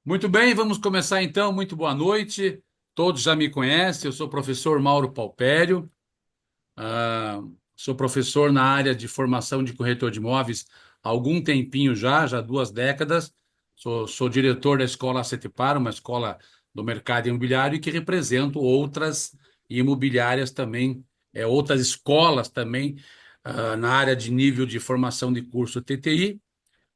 Muito bem, vamos começar então. Muito boa noite. Todos já me conhecem, eu sou o professor Mauro Palpério, ah, sou professor na área de formação de corretor de imóveis há algum tempinho já 2 décadas. Sou diretor da escola Cetipar, uma escola do mercado imobiliário e que represento outras imobiliárias também, outras escolas também, na área de nível de formação de curso TTI,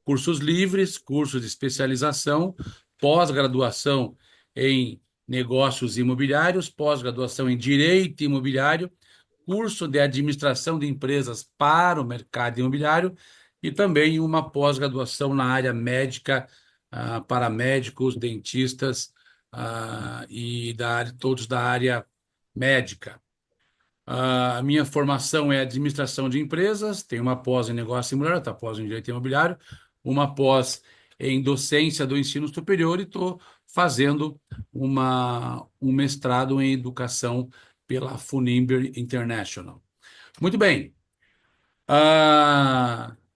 cursos livres, cursos de especialização, pós-graduação em negócios imobiliários, pós-graduação em direito imobiliário, curso de administração de empresas para o mercado imobiliário e também uma pós-graduação na área médica, para médicos, dentistas, e todos da área médica. A minha formação é administração de empresas, tenho uma pós em negócio imobiliário, outra pós em direito imobiliário, uma pós em docência do ensino superior e estou fazendo um mestrado em educação pela Funimber International. Muito bem.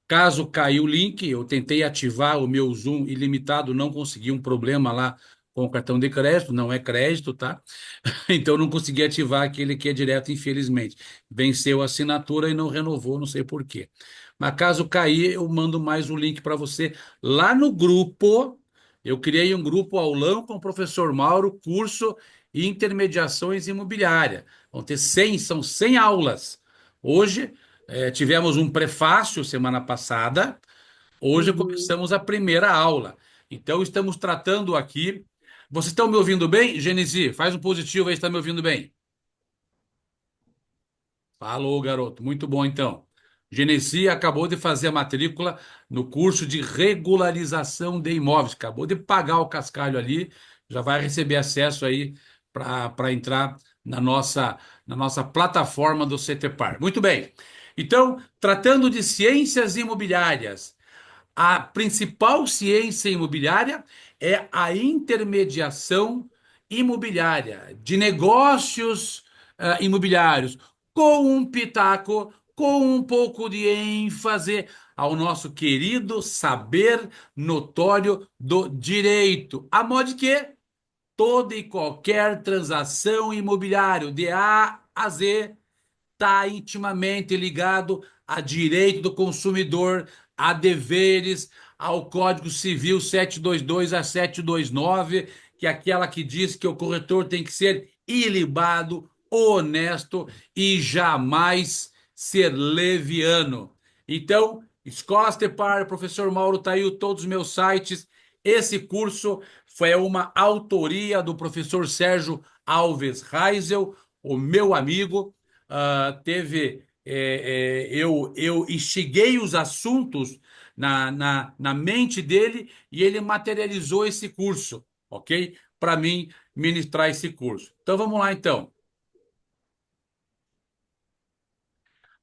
Caso caiu o link, eu tentei ativar o meu Zoom ilimitado, não consegui um problema lá com o cartão de crédito, não é crédito, tá? Então não consegui ativar aquele que é direto, infelizmente. Venceu a assinatura e não renovou, não sei por quê. Mas caso cair, eu mando mais o link para você lá no grupo. Eu criei um grupo aulão com o professor Mauro, curso Intermediações Imobiliárias. Vão ter 100, são 100 aulas. Hoje tivemos um prefácio semana passada. Hoje Uhum. começamos a primeira aula. Então, estamos tratando aqui. Vocês estão me ouvindo bem? Genesi, faz um positivo aí, está me ouvindo bem. Falou, garoto. Muito bom, então. Genesi acabou de fazer a matrícula no curso de regularização de imóveis. Acabou de pagar o cascalho ali, já vai receber acesso aí para entrar na nossa plataforma do CTPAR. Muito bem. Então, tratando de ciências imobiliárias. A principal ciência imobiliária é a intermediação imobiliária, de negócios imobiliários, com um pitaco, com um pouco de ênfase ao nosso querido saber notório do direito. A modo de que toda e qualquer transação imobiliária, de A a Z, está intimamente ligado a direito do consumidor, a deveres, ao Código Civil 722 a 729, que é aquela que diz que o corretor tem que ser ilibado, honesto e jamais ser leviano. Então, Escolas Tepar, professor Mauro Tail, todos os meus sites. Esse curso foi uma autoria do professor Sérgio Alves Reisel, o meu amigo. Eu instiguei os assuntos na mente dele e ele materializou esse curso, ok? Para mim ministrar esse curso. Então vamos lá, então.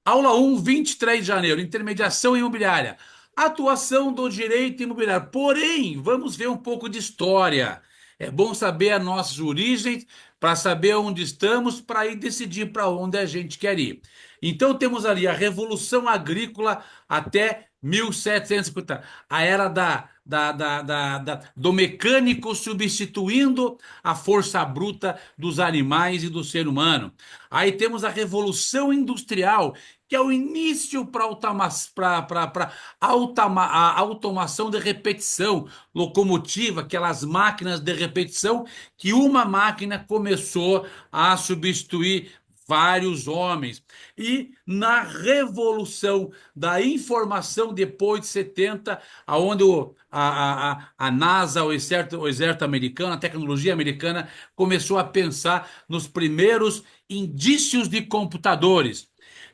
Aula 1, 23 de janeiro, intermediação imobiliária. Atuação do direito imobiliário. Porém, vamos ver um pouco de história. É bom saber as nossas origens, para saber onde estamos, para ir decidir para onde a gente quer ir. Então, temos ali a Revolução Agrícola até 1750, a era do mecânico substituindo a força bruta dos animais e do ser humano. Aí temos a Revolução Industrial, que é o início para a automação de repetição, locomotiva, aquelas máquinas de repetição, que uma máquina começou a substituir vários homens. E na revolução da informação depois de 70, aonde a NASA, o exército americano, a tecnologia americana começou a pensar nos primeiros indícios de computadores.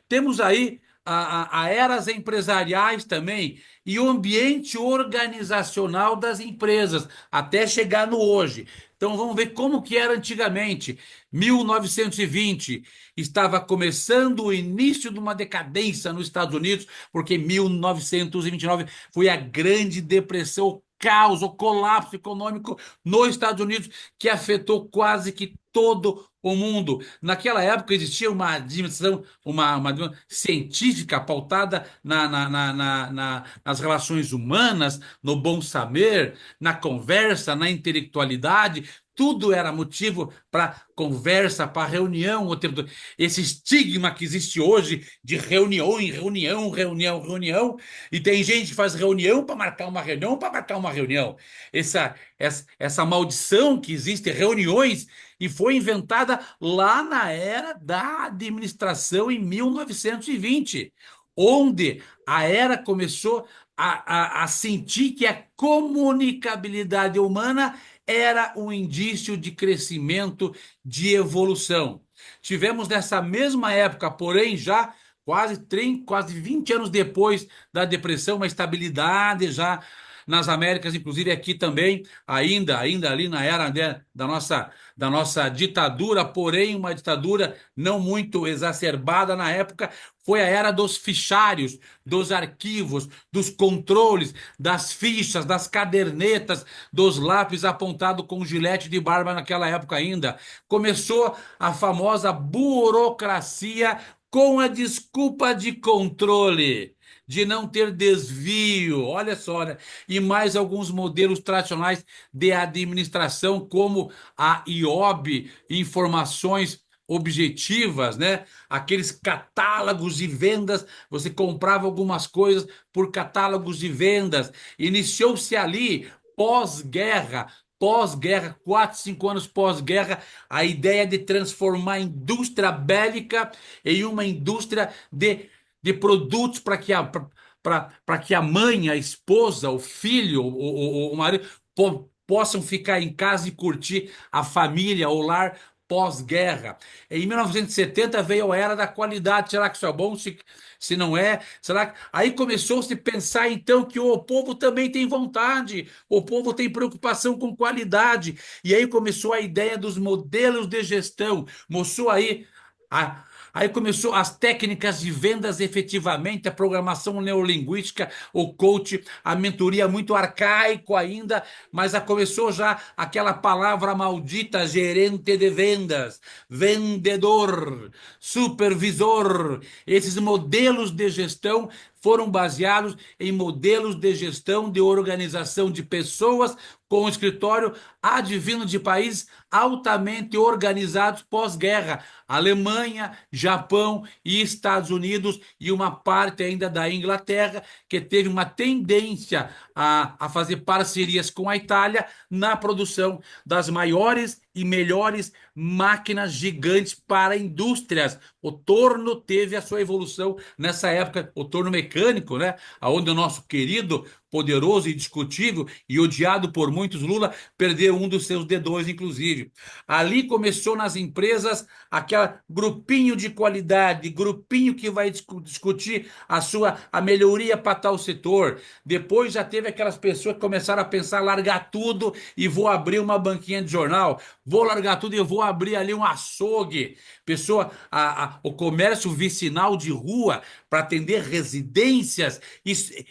Temos aí a eras empresariais também e o ambiente organizacional das empresas, até chegar no hoje. Então vamos ver como que era antigamente. 1920 estava começando o início de uma decadência nos Estados Unidos, porque 1929 foi a Grande Depressão, caos, o colapso econômico nos Estados Unidos, que afetou quase que todo o mundo. Naquela época existia uma administração, uma científica pautada nas relações humanas, no bom saber, na conversa, na intelectualidade. Tudo era motivo para conversa, para reunião. Esse estigma que existe hoje de reunião em reunião, reunião, reunião, e tem gente que faz reunião para marcar uma reunião, para marcar uma reunião. Essa maldição que existe, reuniões, e foi inventada lá na era da administração em 1920, onde a era começou a sentir que a comunicabilidade humana era um indício de crescimento, de evolução. Tivemos nessa mesma época, porém já quase 30, quase 20 anos depois da depressão, uma estabilidade já nas Américas, inclusive aqui também, ainda ali na era, né, da nossa ditadura, porém uma ditadura não muito exacerbada na época, foi a era dos fichários, dos arquivos, dos controles, das fichas, das cadernetas, dos lápis apontados com gilete de barba naquela época ainda. Começou a famosa burocracia com a desculpa de controle, de não ter desvio, olha só, né? E mais alguns modelos tradicionais de administração, como a IOB, informações objetivas, né? Aqueles catálogos de vendas, você comprava algumas coisas por catálogos de vendas. Iniciou-se ali, pós-guerra, 4, 5 anos pós-guerra, a ideia de transformar a indústria bélica em uma indústria de produtos para que a mãe, a esposa, o filho, o marido possam ficar em casa e curtir a família, o lar pós-guerra. Em 1970 veio a era da qualidade. Será que isso é bom? Se não é, será que... Aí começou-se a pensar então que o povo também tem vontade, o povo tem preocupação com qualidade. E aí começou a ideia dos modelos de gestão. Mostrou aí a, Aí começou as técnicas de vendas efetivamente, a programação neurolinguística, o coach, a mentoria muito arcaico ainda, mas começou já aquela palavra maldita, gerente de vendas, vendedor, supervisor. Esses modelos de gestão foram baseados em modelos de gestão de organização de pessoas com escritório advindo de países altamente organizados pós-guerra. Alemanha, Japão e Estados Unidos, e uma parte ainda da Inglaterra, que teve uma tendência a fazer parcerias com a Itália na produção das maiores e melhores máquinas gigantes para indústrias. O torno teve a sua evolução nessa época, o torno mecânico, né? Onde o nosso querido, poderoso, indiscutível e odiado por muitos Lula perdeu um dos seus dedões, inclusive. Ali começou nas empresas aquela grupinho de qualidade, grupinho que vai discutir a melhoria para tal setor. Depois já teve aquelas pessoas que começaram a pensar, largar tudo e vou abrir uma banquinha de jornal, vou largar tudo e vou abrir ali um açougue. Pessoa, o comércio vicinal de rua para atender residências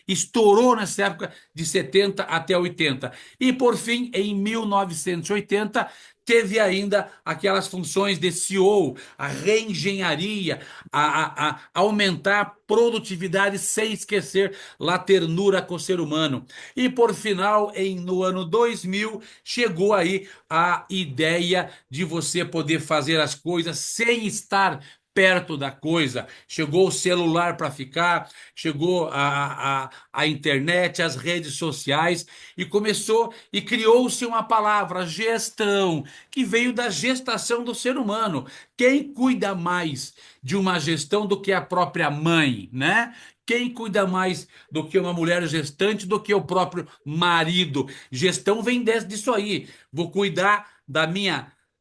estourou nessa época de 70 até 80. E por fim, em 1980, teve ainda aquelas funções de CEO, a reengenharia, a aumentar a produtividade sem esquecer a ternura com o ser humano. E por final, no ano 2000, chegou aí a ideia de você poder fazer as coisas sem estar perto da coisa. Chegou o celular para ficar, chegou a internet, as redes sociais, e começou e criou-se uma palavra, gestão, que veio da gestação do ser humano. Quem cuida mais de uma gestão do que a própria mãe, né? Quem cuida mais do que uma mulher gestante do que o próprio marido? Gestão vem disso aí. Vou cuidar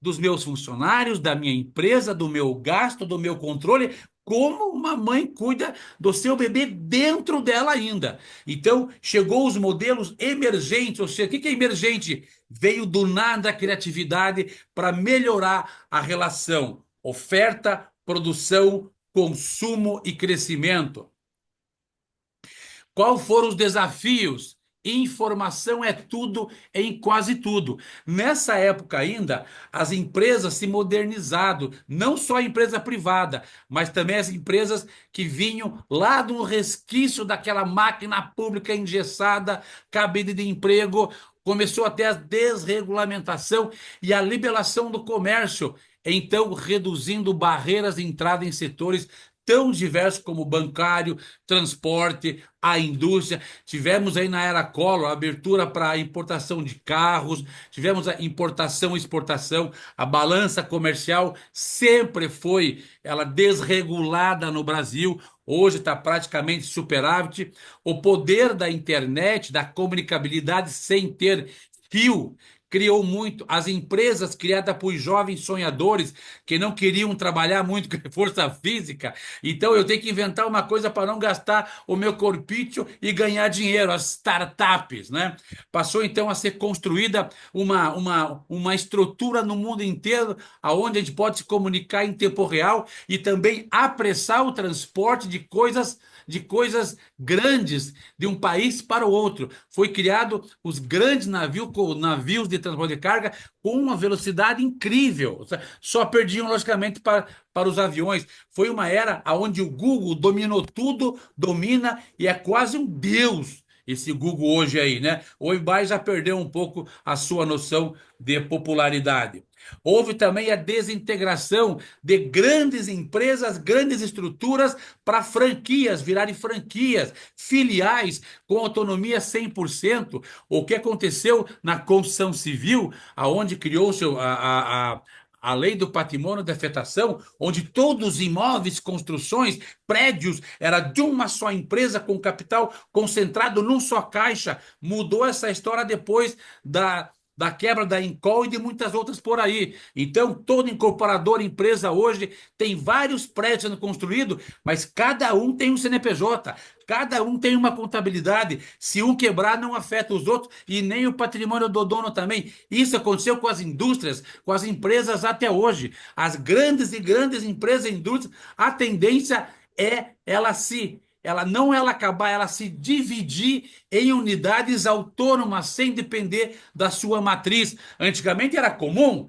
dos meus funcionários, da minha empresa, do meu gasto, do meu controle, como uma mãe cuida do seu bebê dentro dela ainda. Então, chegou os modelos emergentes, ou seja, o que é emergente? Veio do nada a criatividade para melhorar a relação oferta, produção, consumo e crescimento. Quais foram os desafios informação é tudo em quase tudo. Nessa época ainda, as empresas se modernizaram, não só a empresa privada, mas também as empresas que vinham lá do resquício daquela máquina pública engessada, cabide de emprego, começou até a desregulamentação e a liberação do comércio, então reduzindo barreiras de entrada em setores tão diversos como bancário, transporte, a indústria. Tivemos aí na era Collor a abertura para a importação de carros, tivemos a importação e exportação, a balança comercial sempre foi ela desregulada no Brasil. Hoje está praticamente superávit. O poder da internet, da comunicabilidade sem ter fio, criou muito. As empresas criadas por jovens sonhadores que não queriam trabalhar muito com força física. Então eu tenho que inventar uma coisa para não gastar o meu corpício e ganhar dinheiro. As startups, né? Passou então a ser construída uma estrutura no mundo inteiro, aonde a gente pode se comunicar em tempo real e também apressar o transporte de coisas grandes de um país para o outro. Foi criado os grandes navios de transporte de carga com uma velocidade incrível. Só perdiam, logicamente, para os aviões. Foi uma era onde o Google dominou tudo, domina e é quase um deus. Esse Google hoje aí, né? O eBay já perdeu um pouco a sua noção de popularidade. Houve também a desintegração de grandes empresas, grandes estruturas para franquias, virarem franquias, filiais com autonomia 100%. O que aconteceu na construção civil, aonde criou-se a lei do patrimônio de afetação, onde todos os imóveis, construções, prédios, era de uma só empresa com capital concentrado num só caixa. Mudou essa história depois da quebra da Incol e de muitas outras por aí. Então, todo incorporador, empresa hoje, tem vários prédios sendo construídos, mas cada um tem um CNPJ, cada um tem uma contabilidade. Se um quebrar, não afeta os outros e nem o patrimônio do dono também. Isso aconteceu com as indústrias, com as empresas até hoje. As grandes e grandes empresas e indústrias, a tendência é ela acabar, ela se dividir em unidades autônomas sem depender da sua matriz. Antigamente era comum,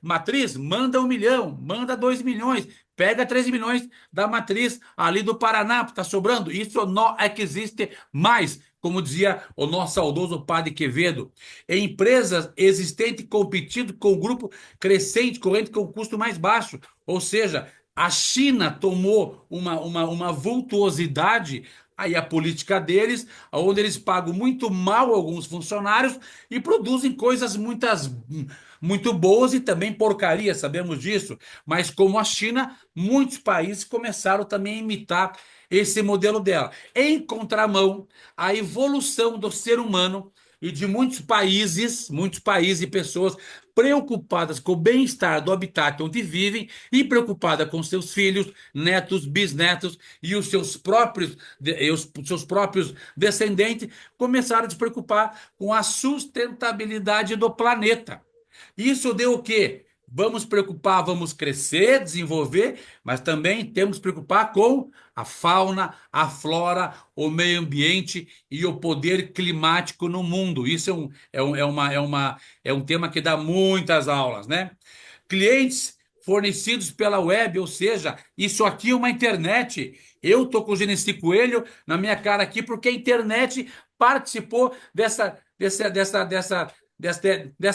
matriz, manda 1 milhão, manda 2 milhões, pega 3 milhões da matriz ali do Paraná, está sobrando. Isso não existe mais. Como dizia o nosso saudoso padre Quevedo, em empresas existentes competindo com o grupo crescente, corrente com custo mais baixo. Ou seja, a China tomou uma vultuosidade aí a política deles, onde eles pagam muito mal alguns funcionários e produzem coisas muito boas e também porcaria, sabemos disso. Mas como a China, muitos países começaram também a imitar esse modelo dela. Em contramão, a evolução do ser humano e de muitos países e pessoas preocupadas com o bem-estar do habitat onde vivem e preocupadas com seus filhos, netos, bisnetos e os seus próprios descendentes, começaram a se preocupar com a sustentabilidade do planeta. Isso deu o quê? Vamos preocupar, vamos crescer, desenvolver, mas também temos que preocupar com a fauna, a flora, o meio ambiente e o poder climático no mundo. Isso é um tema que dá muitas aulas, né? Clientes fornecidos pela web, ou seja, isso aqui é uma internet. Eu estou com o Genesi Coelho na minha cara aqui porque a internet participou dessa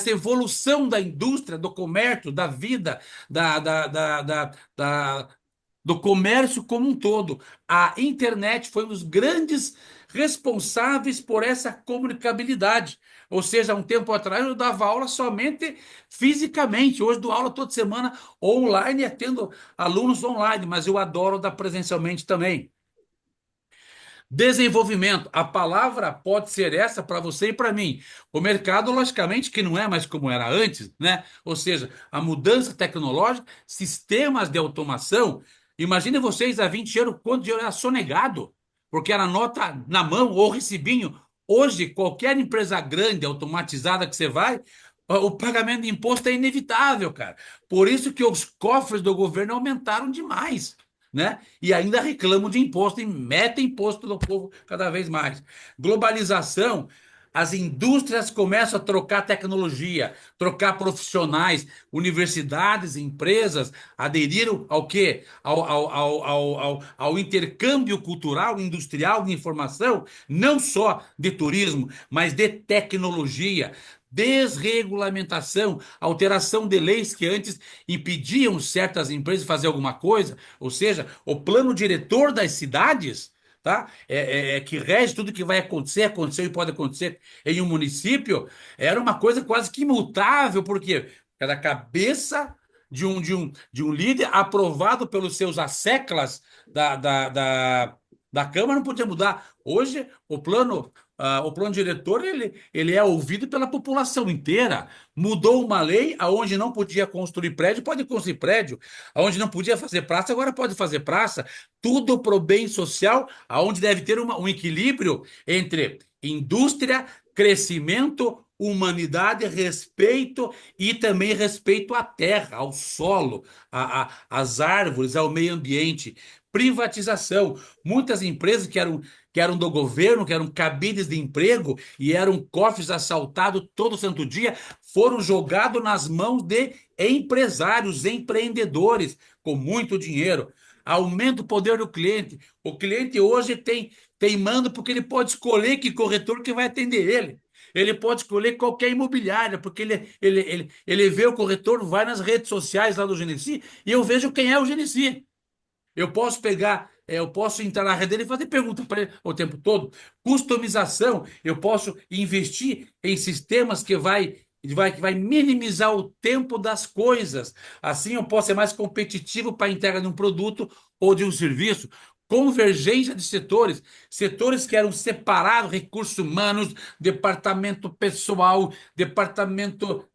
evolução da indústria, do comércio, da vida, do comércio como um todo. A internet foi um dos grandes responsáveis por essa comunicabilidade. Ou seja, um tempo atrás eu dava aula somente fisicamente. Hoje dou aula toda semana online, atendo alunos online, mas eu adoro dar presencialmente também. Desenvolvimento, a palavra pode ser essa para você e para mim. O mercado, logicamente, que não é mais como era antes, né? Ou seja, a mudança tecnológica, sistemas de automação. Imagine vocês há 20 anos quanto dinheiro era sonegado, porque era nota na mão ou recibinho. Hoje, qualquer empresa grande, automatizada que você vai, o pagamento de imposto é inevitável, cara. Por isso que os cofres do governo aumentaram demais. né? E ainda reclamam de imposto e metem imposto no povo cada vez mais. Globalização, as indústrias começam a trocar tecnologia, trocar profissionais, universidades, empresas aderiram ao quê? Ao intercâmbio cultural, industrial de informação, não só de turismo, mas de tecnologia. Desregulamentação, alteração de leis que antes impediam certas empresas de fazer alguma coisa, ou seja, o plano diretor das cidades, tá? Que rege tudo que vai acontecer, aconteceu e pode acontecer em um município, era uma coisa quase que imutável, porque cada cabeça de um líder aprovado pelos seus asseclas da Câmara não podia mudar. Hoje, o plano diretor ele é ouvido pela população inteira. Mudou uma lei aonde não podia construir prédio, pode construir prédio. Aonde não podia fazer praça, agora pode fazer praça. Tudo para o bem social, aonde deve ter um equilíbrio entre indústria, crescimento, humanidade, respeito e também respeito à terra, ao solo, às árvores, ao meio ambiente. Privatização. Muitas empresas que eram do governo, que eram cabides de emprego e eram cofres assaltados todo santo dia, foram jogados nas mãos de empresários, empreendedores com muito dinheiro. Aumenta o poder do cliente. O cliente hoje tem mando porque ele pode escolher que corretor que vai atender ele. Ele pode escolher qualquer imobiliária, porque ele vê o corretor, vai nas redes sociais lá do Genesi e eu vejo quem é o Genesi. Eu posso entrar na rede dele e fazer pergunta para ele o tempo todo. Customização, eu posso investir em sistemas que vai minimizar o tempo das coisas. Assim eu posso ser mais competitivo para a entrega de um produto ou de um serviço. Convergência de setores que eram separados, recursos humanos, departamento pessoal, departamento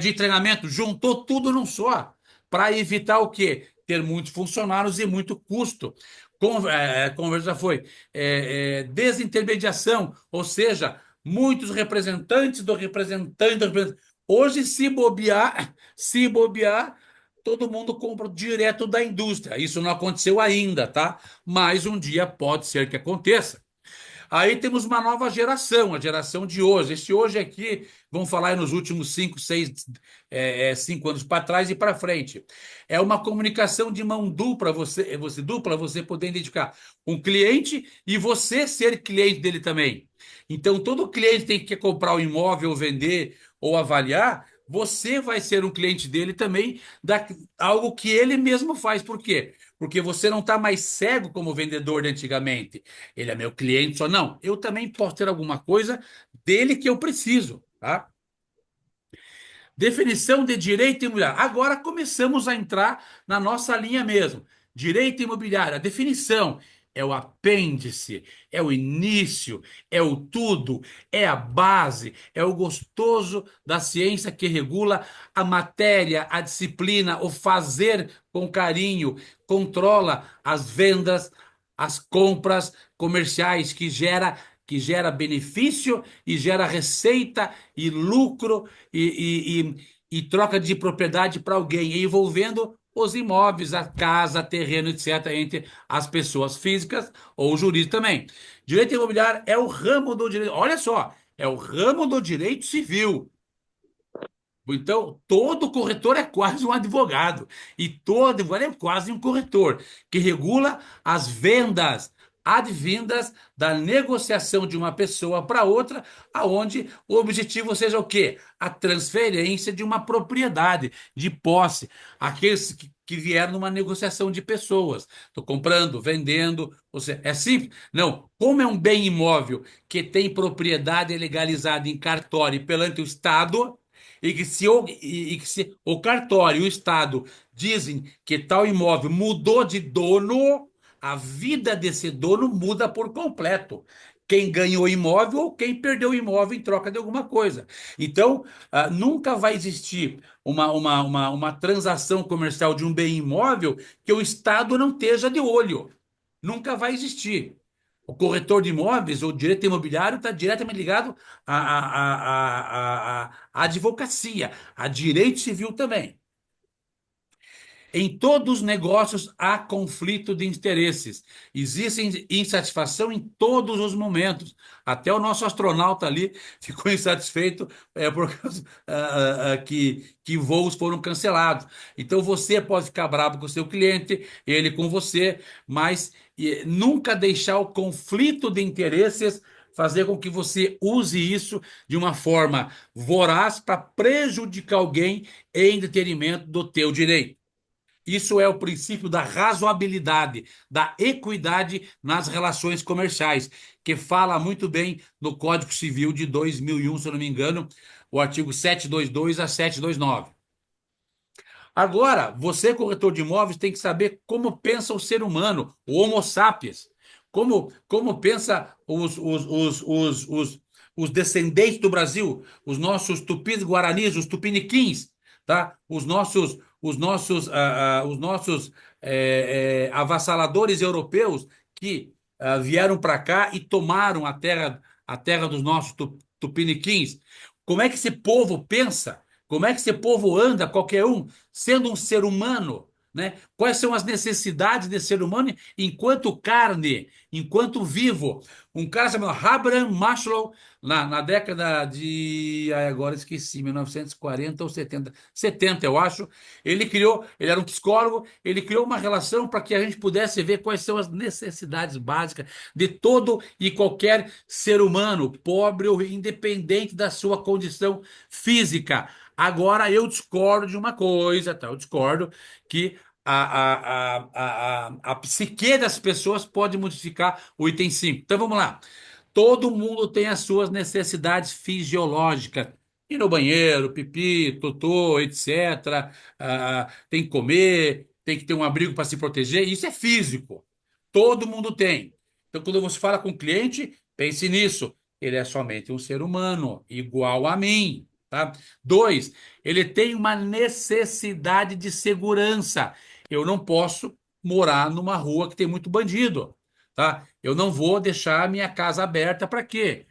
de treinamento, juntou tudo num só, para evitar o quê? Ter muitos funcionários e muito custo. Conversa foi desintermediação, ou seja, muitos representantes. Hoje, se bobear, todo mundo compra direto da indústria. Isso não aconteceu ainda, tá? Mas um dia pode ser que aconteça. Aí temos uma nova geração, a geração de hoje. Esse hoje aqui, vamos falar aí nos últimos 5 anos para trás e para frente. É uma comunicação de mão dupla, você poder identificar um cliente e você ser cliente dele também. Então, todo cliente tem que comprar o imóvel, vender ou avaliar. Você vai ser um cliente dele também, algo que ele mesmo faz. Por quê? Porque você não está mais cego como vendedor de antigamente. Ele é meu cliente, só não. Eu também posso ter alguma coisa dele que eu preciso, tá? Definição de direito imobiliário. Agora começamos a entrar na nossa linha mesmo. Direito imobiliário, a definição é o apêndice, é o início, é o tudo, é a base, é o gostoso da ciência que regula a matéria, a disciplina, o fazer com carinho, controla as vendas, as compras comerciais que gera benefício e gera receita e lucro e troca de propriedade para alguém, envolvendo os imóveis, a casa, terreno, etc., entre as pessoas físicas ou jurídicas também. Direito imobiliário é o ramo do direito, olha só, é o ramo do direito civil. Então, todo corretor é quase um advogado. E todo advogado é quase um corretor, que regula as vendas advindas da negociação de uma pessoa para outra, aonde o objetivo seja o quê? A transferência de uma propriedade, de posse. Aqueles que vieram numa negociação de pessoas. Estou comprando, vendendo. Ou seja, é simples? Não. Como é um bem imóvel que tem propriedade legalizada em cartório e perante o Estado e que se o cartório e o Estado dizem que tal imóvel mudou de dono, a vida desse dono muda por completo. Quem ganhou o imóvel ou quem perdeu o imóvel em troca de alguma coisa. Então, nunca vai existir uma transação comercial de um bem imóvel que o Estado não esteja de olho. Nunca vai existir. O corretor de imóveis ou direito imobiliário está diretamente ligado à advocacia, a direito civil também. Em todos os negócios há conflito de interesses. Existe insatisfação em todos os momentos. Até o nosso astronauta ali ficou insatisfeito por causa que voos foram cancelados. Então você pode ficar bravo com o seu cliente, ele com você, mas nunca deixar o conflito de interesses fazer com que você use isso de uma forma voraz para prejudicar alguém em detrimento do teu direito. Isso é o princípio da razoabilidade, da equidade nas relações comerciais, que fala muito bem no Código Civil de 2001, se eu não me engano, o artigo 722 a 729. Agora, você, corretor de imóveis, tem que saber como pensa o ser humano, o Homo sapiens, como pensa os descendentes do Brasil, os nossos tupis guaranis, os tupiniquins, tá? Os nossos avassaladores europeus que vieram para cá e tomaram a terra dos nossos tupiniquins. Como é que esse povo pensa? Como é que esse povo anda, qualquer um, sendo um ser humano, né? Quais são as necessidades desse ser humano enquanto carne, enquanto vivo? Um cara chamado Abraham Maslow, na década de. Ai, agora esqueci, 1940 ou 70, 70, eu acho. Ele era um psicólogo, ele criou uma relação para que a gente pudesse ver quais são as necessidades básicas de todo e qualquer ser humano, pobre ou independente da sua condição física. Agora eu discordo de uma coisa, tá? Eu discordo que a psique das pessoas pode modificar o item 5. Então vamos lá. Todo mundo tem as suas necessidades fisiológicas. Ir no banheiro, pipi, totô, etc. Tem que comer, tem que ter um abrigo para se proteger. Isso é físico. Todo mundo tem. Então, quando você fala com o cliente, pense nisso. Ele é somente um ser humano, igual a mim. Tá? Dois, ele tem uma necessidade de segurança. Eu não posso morar numa rua que tem muito bandido, tá? Eu não vou deixar a minha casa aberta para quê?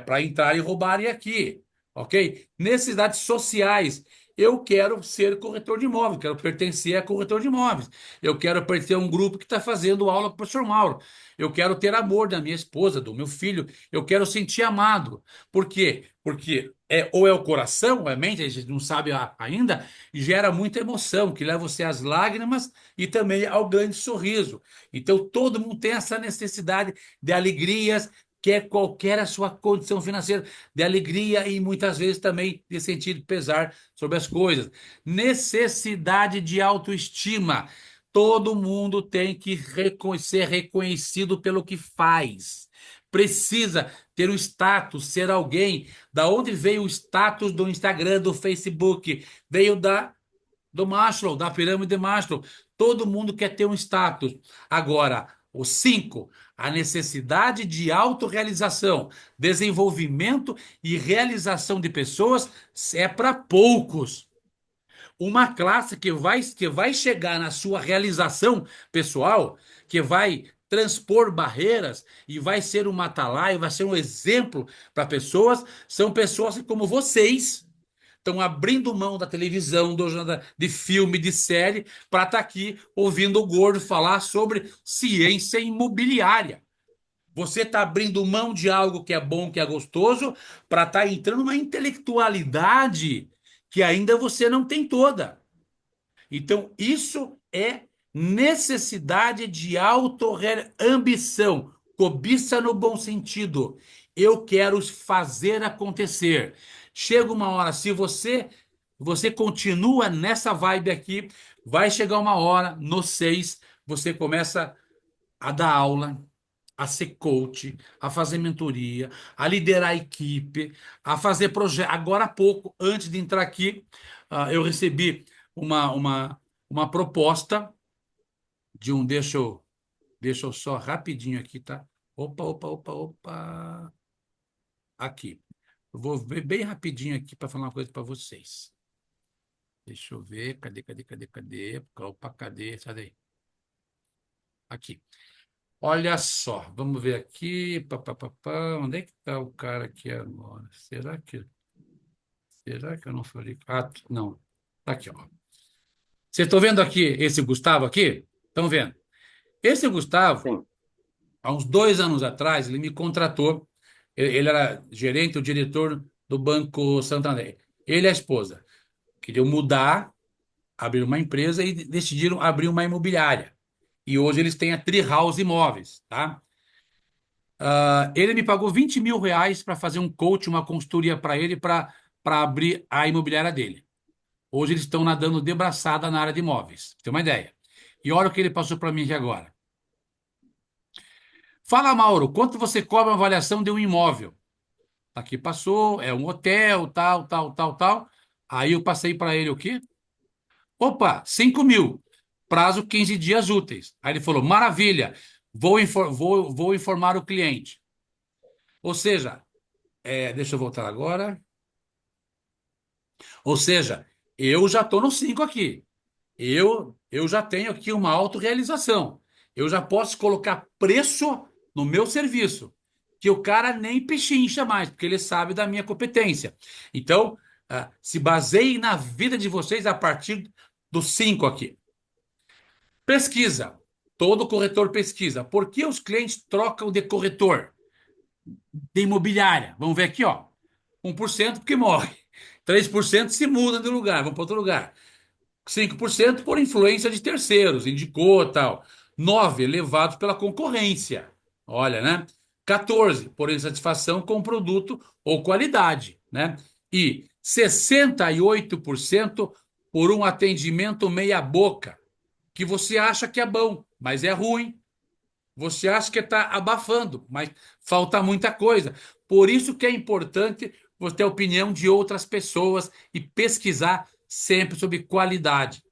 Para entrar e roubarem aqui, ok? Necessidades sociais. Eu quero ser corretor de imóveis, quero pertencer a corretor de imóveis. Eu quero pertencer a um grupo que está fazendo aula com o professor Mauro. Eu quero ter amor da minha esposa, do meu filho. Eu quero sentir amado. Por quê? Porque ou é o coração, ou é a mente, a gente não sabe ainda, e gera muita emoção, que leva você às lágrimas e também ao grande sorriso. Então, todo mundo tem essa necessidade de alegrias, quer qualquer a sua condição financeira, de alegria e muitas vezes também de sentir pesar sobre as coisas. Necessidade de autoestima. Todo mundo tem que ser reconhecido pelo que faz. Precisa ter o status, ser alguém. Da onde veio o status do Instagram, do Facebook? Veio do Maslow, da pirâmide de Maslow. Todo mundo quer ter um status. Agora, o 5, a necessidade de autorrealização, desenvolvimento e realização de pessoas é para poucos. Uma classe que vai chegar na sua realização pessoal, que vai transpor barreiras e vai ser um atalaia, vai ser um exemplo para pessoas, são pessoas como vocês estão abrindo mão da televisão, de filme, de série, para estar aqui ouvindo o Gordo falar sobre ciência imobiliária. Você está abrindo mão de algo que é bom, que é gostoso, para estar entrando numa intelectualidade que ainda você não tem toda. Então, isso é necessidade de auto-ambição, cobiça no bom sentido. Eu quero fazer acontecer. Chega uma hora, se você continua nessa vibe aqui, vai chegar uma hora, no 6, você começa a dar aula, a ser coach, a fazer mentoria, a liderar a equipe, a fazer projeto. Agora há pouco, antes de entrar aqui, eu recebi uma proposta de um. Deixa eu só rapidinho aqui, tá? Opa, opa, opa, opa. Aqui. Eu vou ver bem rapidinho aqui para falar uma coisa para vocês. Deixa eu ver. Cadê? Opa, cadê? Sai daí. Aqui. Olha só, vamos ver aqui. Pá, pá, pá, pá. Onde é que está o cara aqui agora? Será que eu não falei? Ah, não. Tá aqui, ó. Vocês estão vendo aqui esse Gustavo aqui? Estão vendo? Esse Gustavo, Sim. há uns 2 anos atrás, ele me contratou. Ele era gerente, o diretor do Banco Santander. Ele e a esposa queriam mudar, abrir uma empresa e decidiram abrir uma imobiliária. E hoje eles têm a Tree House Imóveis, tá? Ele me pagou R$ 20.000 para fazer um coach, uma consultoria para ele, para abrir a imobiliária dele. Hoje eles estão nadando de braçada na área de imóveis. Tem uma ideia. E olha o que ele passou para mim aqui agora. Fala, Mauro, quanto você cobra uma avaliação de um imóvel? Aqui passou, é um hotel, tal, tal, tal, tal. Aí eu passei para ele o quê? Opa, 5.000. Prazo 15 dias úteis. Aí ele falou, maravilha, vou informar o cliente. Ou seja, deixa eu voltar agora. Ou seja, eu já estou no 5 aqui. Eu já tenho aqui uma autorrealização. Eu já posso colocar preço no meu serviço, que o cara nem pechincha mais, porque ele sabe da minha competência. Então, se baseie na vida de vocês a partir dos 5 aqui. Pesquisa. Todo corretor pesquisa. Por que os clientes trocam de corretor? De imobiliária. Vamos ver aqui, ó. 1% porque morre. 3% se muda de lugar, vão para outro lugar. 5% por influência de terceiros, indicou tal. 9 levados pela concorrência. Olha, né? 14 por insatisfação com o produto ou qualidade, né? E 68% por um atendimento meia boca, que você acha que é bom, mas é ruim. Você acha que está abafando, mas falta muita coisa. Por isso que é importante você ter a opinião de outras pessoas e pesquisar sempre sobre qualidade.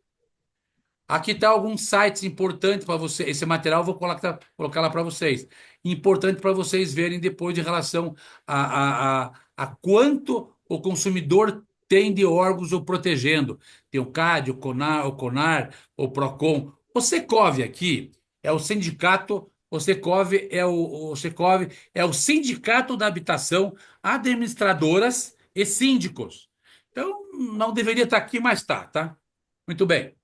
Aqui está alguns sites importantes para você. Esse material eu vou colocar lá para vocês. Importante para vocês verem depois de relação a quanto o consumidor tem de órgãos o protegendo. Tem o CAD, o CONAR, o PROCON. O Secov aqui é o sindicato. O Secov é o Sindicato da Habitação, administradoras e síndicos. Então, não deveria estar aqui, mas está, tá? Muito bem.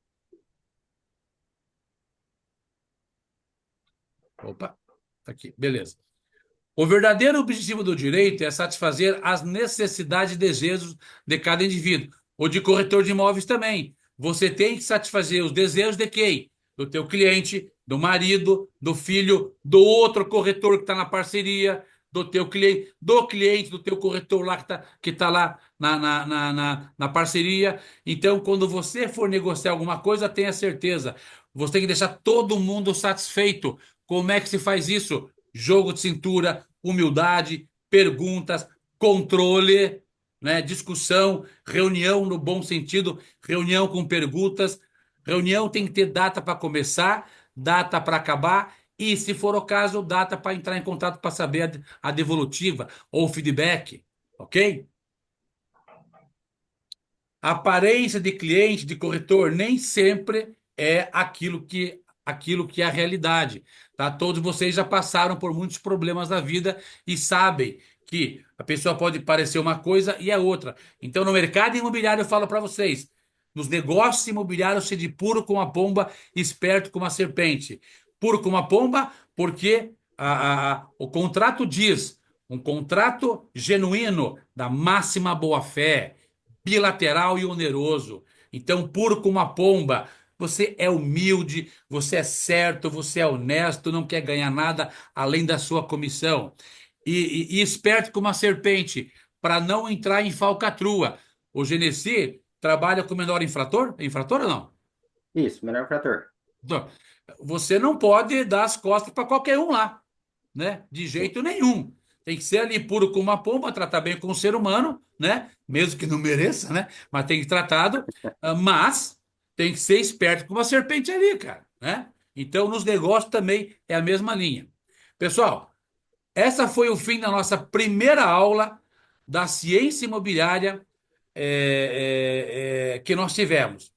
Opa, tá aqui, beleza. O verdadeiro objetivo do direito é satisfazer as necessidades e desejos de cada indivíduo. O de corretor de imóveis também. Você tem que satisfazer os desejos de quem? Do teu cliente, do marido, do filho, do outro corretor que está na parceria, do teu cliente, do teu corretor lá que tá lá na parceria. Então, quando você for negociar alguma coisa, tenha certeza. Você tem que deixar todo mundo satisfeito. Como é que se faz isso? Jogo de cintura, humildade, perguntas, controle, né, discussão, reunião no bom sentido, reunião com perguntas. Reunião tem que ter data para começar, data para acabar e, se for o caso, data para entrar em contato para saber a devolutiva ou feedback, ok? A aparência de cliente, de corretor, nem sempre é aquilo que é a realidade, tá? Todos vocês já passaram por muitos problemas na vida e sabem que a pessoa pode parecer uma coisa e é outra. Então, no mercado imobiliário, eu falo para vocês, nos negócios imobiliários, sede puro como a pomba, esperto como a serpente. Puro como a pomba, porque o contrato diz, um contrato genuíno, da máxima boa-fé, bilateral e oneroso. Então, puro como uma pomba. Você é humilde, você é certo, você é honesto, não quer ganhar nada além da sua comissão. E esperto como uma serpente, para não entrar em falcatrua. O Genesi trabalha com menor infrator? É infrator ou não? Isso, melhor frator. Então, você não pode dar as costas para qualquer um lá, né? De Sim. jeito nenhum. Tem que ser ali puro como uma pomba, tratar bem como um ser humano, né? Mesmo que não mereça, né? Mas tem que ser tratado, mas tem que ser esperto como uma serpente ali, cara, né? Então, nos negócios também é a mesma linha. Pessoal, essa foi o fim da nossa primeira aula da ciência imobiliária que nós tivemos.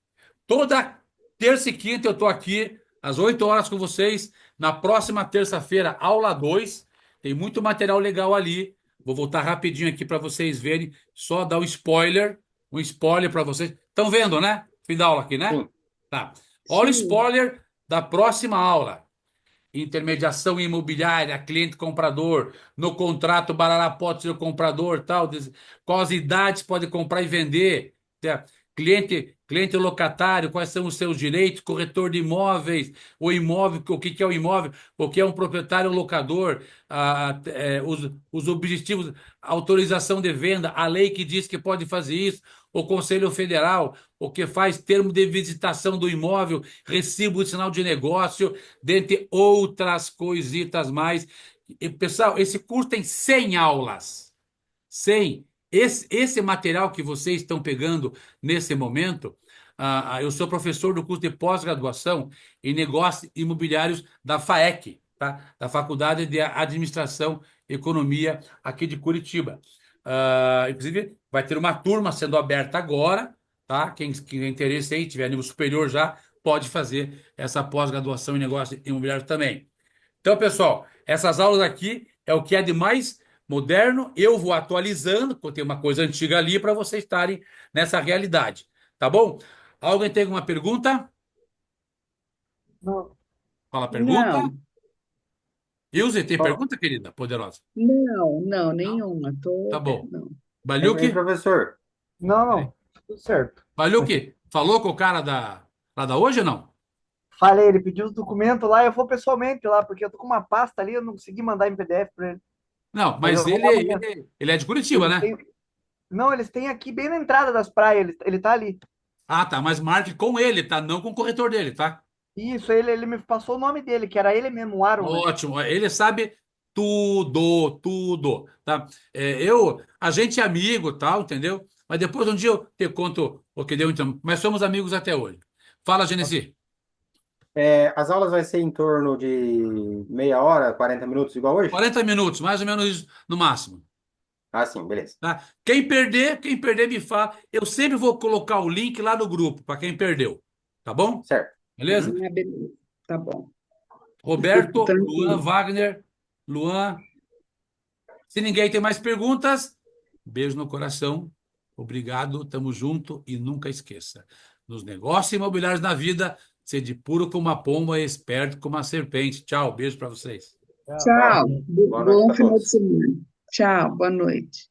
Toda terça e quinta eu estou aqui às 8 horas com vocês. Na próxima terça-feira, aula 2. Tem muito material legal ali. Vou voltar rapidinho aqui para vocês verem. Só dar um spoiler para vocês. Estão vendo, né? Fim da aula aqui, né? Sim. Tá. Olha o Sim. spoiler da próxima aula. Intermediação imobiliária, cliente comprador, no contrato, Barará pode ser o comprador, tal, quais idades pode comprar e vender, tá? Cliente locatário, quais são os seus direitos, corretor de imóveis, o imóvel, o que que é o imóvel, o que é um proprietário locador, os objetivos, autorização de venda, a lei que diz que pode fazer isso, o Conselho Federal, o que faz termo de visitação do imóvel, recibo de sinal de negócio, dentre outras coisitas mais. E, pessoal, esse curso tem 100 aulas. 100. Esse material que vocês estão pegando nesse momento, eu sou professor do curso de pós-graduação em negócios imobiliários da FAEC, tá? Da Faculdade de Administração e Economia aqui de Curitiba. Inclusive, vai ter uma turma sendo aberta agora, tá? Quem tem interesse aí, tiver nível superior já, pode fazer essa pós-graduação em negócios imobiliários também. Então, pessoal, essas aulas aqui é o que é de mais moderno. Eu vou atualizando, porque tem uma coisa antiga ali para vocês estarem nessa realidade. Tá bom? Alguém tem alguma pergunta? Não, Fala pergunta. Não, Ilze, tem Ó, pergunta, querida? Poderosa. não, Não? nenhuma. Tá Tô, bom. não. Baluque? professor. não, tudo certo. Baluque, falou com o cara lá da hoje ou não? Falei, ele pediu os documentos lá, eu vou pessoalmente lá, porque eu tô com uma pasta ali, eu não consegui mandar em PDF para ele. Não, Mas mas eu vou ele, lá amanhã. ele é de Curitiba, Eles né? têm. Não, eles têm aqui bem na entrada das praias, ele tá ali. Ah, tá. Mas marque com ele, tá? Não com o corretor dele, tá? Isso, ele me passou o nome dele, que era ele mesmo, o Aaron, né? Ótimo, ele sabe tudo, tá? A gente é amigo, tal, entendeu? Mas depois um dia eu te conto o que deu, então. Mas somos amigos até hoje. Fala, Genesi. As aulas vai ser em torno de meia hora, 40 minutos, igual hoje? 40 minutos, mais ou menos isso, no máximo, Ah, sim, beleza. tá? Quem perder me fala. Eu sempre vou colocar o link lá no grupo para quem perdeu, tá bom? Certo. Beleza? Uhum. Ah, beleza. Tá bom. Roberto, Luan, Tranquilo. Wagner, Luan. Se ninguém tem mais perguntas, beijo no coração. Obrigado, tamo junto e nunca esqueça. Nos negócios imobiliários na vida, ser de puro como uma pomba e esperto como uma serpente. Tchau, beijo para vocês. Tchau. Tchau. Tchau. Boa noite Bom para final de todos. semana. Tchau. Boa noite.